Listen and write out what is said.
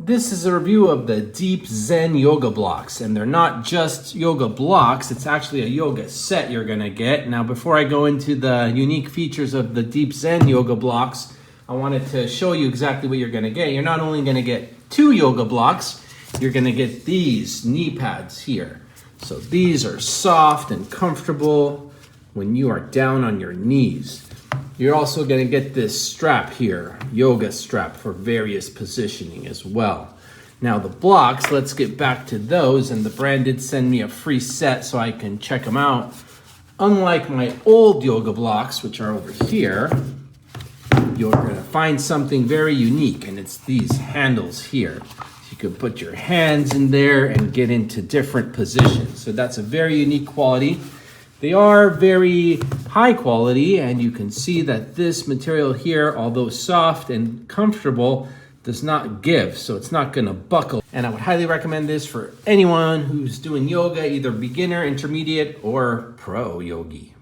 This is a review of the Deep-Zen Yoga Blocks, and they're not just yoga blocks, it's actually a yoga set you're gonna get. Now, before I go into the unique features of the Deep-Zen Yoga Blocks, I wanted to show you exactly what you're gonna get. You're not only gonna get 2 yoga blocks, you're gonna get these knee pads here. So these are soft and comfortable when you are down on your knees. You're also going to get this strap here, yoga strap for various positioning as well. Now the blocks, let's get back to those, and the brand did send me a free set so I can check them out. Unlike my old yoga blocks, which are over here, you're going to find something very unique, and it's these handles here. You can put your hands in there and get into different positions. So that's a very unique quality. They are very high quality, and you can see that this material here, although soft and comfortable, does not give, so it's not gonna buckle. And I would highly recommend this for anyone who's doing yoga, either beginner, intermediate, or pro yogi.